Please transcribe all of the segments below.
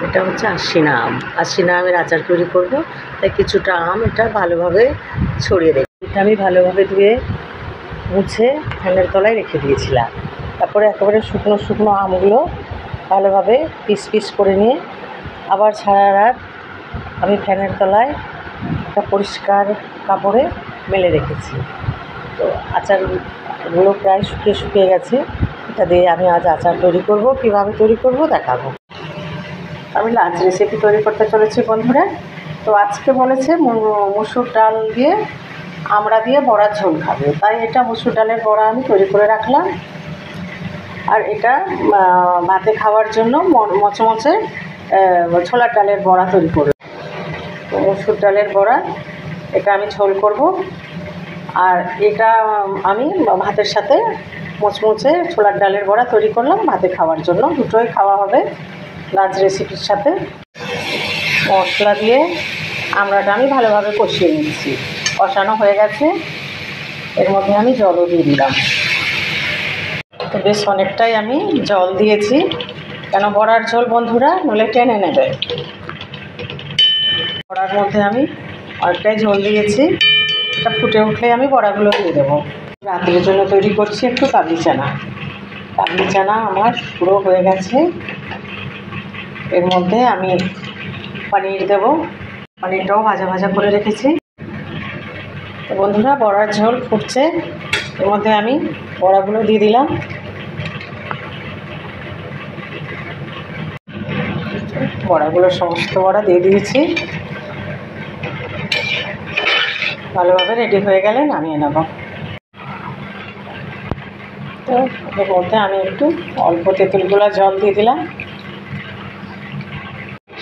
এটা হচ্ছে আশিনা আম। আশিনা আমের আচার তৈরি করব, তাই কিছুটা আম এটা ভালোভাবে ছড়িয়ে রেখে এটা আমি ভালোভাবে ধুয়ে মুছে ফ্যানের তলায় রেখে দিয়েছিলাম। তারপরে একেবারে শুকনো শুকনো আমগুলো ভালোভাবে পিস পিস করে নিয়ে আবার সারা রাত আমি ফ্যানের তলায় একটা পরিষ্কার কাপড়ে মেলে রেখেছি। তো আচারগুলো প্রায় শুকিয়ে গেছে। এটা দিয়ে আমি আজ আচার তৈরি করব। কীভাবে তৈরি করব দেখাবো। আমি লাঞ্চ রেসিপি তৈরি করতে চলেছি বন্ধুরা। তো আজকে বলেছে মুসুর ডাল দিয়ে আমড়া দিয়ে বড়ার ঝোল খাবে, তাই এটা মুসুর ডালের বড়া আমি তৈরি করে রাখলাম। আর এটা ভাতে খাওয়ার জন্য মচমচে ছোলার ডালের বড়া তৈরি করব। তো মুসুর ডালের বড়া এটা আমি ঝোল করব, আর এটা আমি ভাতের সাথে মুচমুচে ছোলার ডালের বড়া তৈরি করলাম ভাতে খাওয়ার জন্য। দুটোই খাওয়া হবে লাঞ্চ রেসিপির সাথে। মশলা দিয়ে আমড়াটা আমি ভালোভাবে কষিয়ে নিচ্ছি। কষানো হয়ে গেছে, এর মধ্যে আমি জলও দিয়ে দিলাম। তো বেশ অনেকটাই আমি জল দিয়েছি, কেন বড়ার ঝোল বন্ধুরা নলে টেনে নেবে। বড়ার মধ্যে আমি অনেকটাই ঝোল দিয়েছি। এটা ফুটে উঠলে আমি বড়াগুলো দিয়ে দেবো। রাতের জন্য তৈরি করছি একটু কাবলি চানা। কাবলি চানা আমার পুরো হয়ে গেছে। এর মধ্যে আমি পনির দেবো। পনিরটাও ভাজা ভাজা করে রেখেছি। তো বন্ধুরা বড়ার ঝোল ফুটছে, এর মধ্যে আমি বড়াগুলো দিয়ে দিলাম। বড়াগুলো সমস্ত বড়া দিয়ে দিয়েছি। ভালোভাবে রেডি হয়ে গেলে নামিয়ে নেব। তো এর মধ্যে আমি একটু অল্প তেঁতুল গোলা জল দিয়ে দিলাম,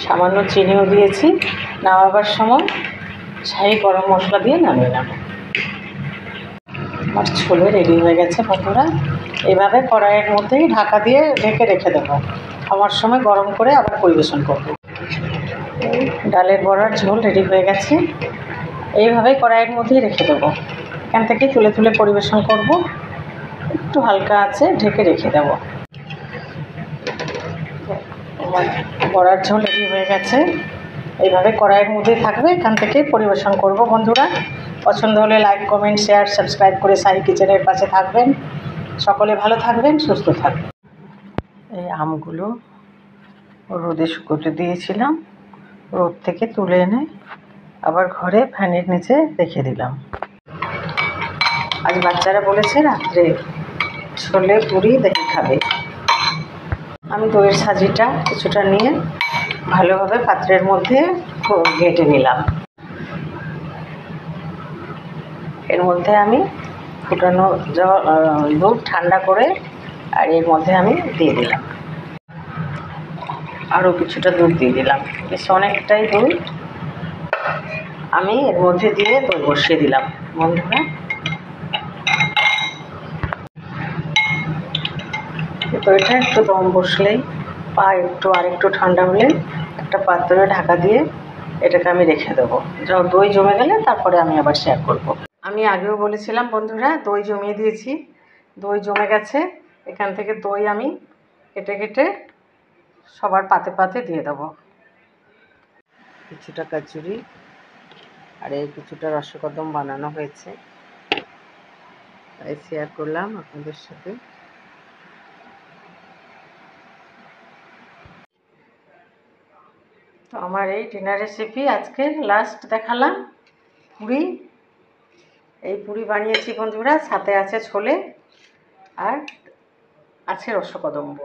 সামান্য চিনিও দিয়েছি। নামাবার সময় শাহি গরম মশলা দিয়ে নামিয়ে নেব। আমার ছোলে রেডি হয়ে গেছে বন্ধুরা। এইভাবে কড়াইয়ের মধ্যেই ঢাকা দিয়ে ঢেকে রেখে দেবো। খাওয়ার সময় গরম করে আবার পরিবেশন করব। ডালের বড়ার ঝোল রেডি হয়ে গেছে। এইভাবে কড়াইয়ের মধ্যেই রেখে দেবো। এখান থেকে তুলে তুলে পরিবেশন করব। একটু হালকা আছে ঢেকে রেখে দেব। বড়ার ঝোল রেডি হয়ে গেছে। এইভাবে কড়াইয়ের মধ্যেই থাকবে, এখান থেকেই পরিবেশন করব বন্ধুরা। পছন্দ হলে লাইক কমেন্ট শেয়ার সাবস্ক্রাইব করে সাহি কিচেনের পাশে থাকবেন। সকলে ভালো থাকবেন, সুস্থ থাকবেন। এই আমগুলো রোদে শুকোতে দিয়েছিলাম, রোদ থেকে তুলে এনে আবার ঘরে ফ্যানের নিচে রেখে দিলাম। আজ বাচ্চারা বলেছে রাত্রে ছোলে পুরি দই খাবে। আমি দইয়ের সাজিটা কিছুটা নিয়ে ভালোভাবে পাত্রের মধ্যে ঘেঁটে নিলাম। এর মধ্যে আমি ফুটানো দুধ ঠান্ডা করে আর এর মধ্যে আমি দিয়ে দিলাম। আরও কিছুটা দুধ দিয়ে দিলাম। বেশ অনেকটাই দুধ আমি এর মধ্যে দিয়ে দই বসিয়ে দিলাম বন্ধুরা। দইটা একটু দম বসলেই আরেকটু ঠান্ডা হলে একটা পাত্রে ঢাকা দিয়ে এটাকে আমি রেখে দেবো। দই জমে গেলে তারপরে আমি আবার শেয়ার করব। আমি আগেও বলেছিলাম বন্ধুরা, দই জমিয়ে দিয়েছি। দই জমে গেছে। এখান থেকে দই আমি কেটে কেটে সবার পাতে পাতে দিয়ে দেবো। কিছুটা কচুরি আর এই কিছুটা রসকদম বানানো হয়েছে, তাই শেয়ার করলাম আপনাদের সাথে। তো আমার এই ডিনার রেসিপি আজকে লাস্ট দেখালাম পুরি। এই পুরি বানিয়েছি বন্ধুরা, সাথে আছে ছোলে আর আছে রসকদম্ব।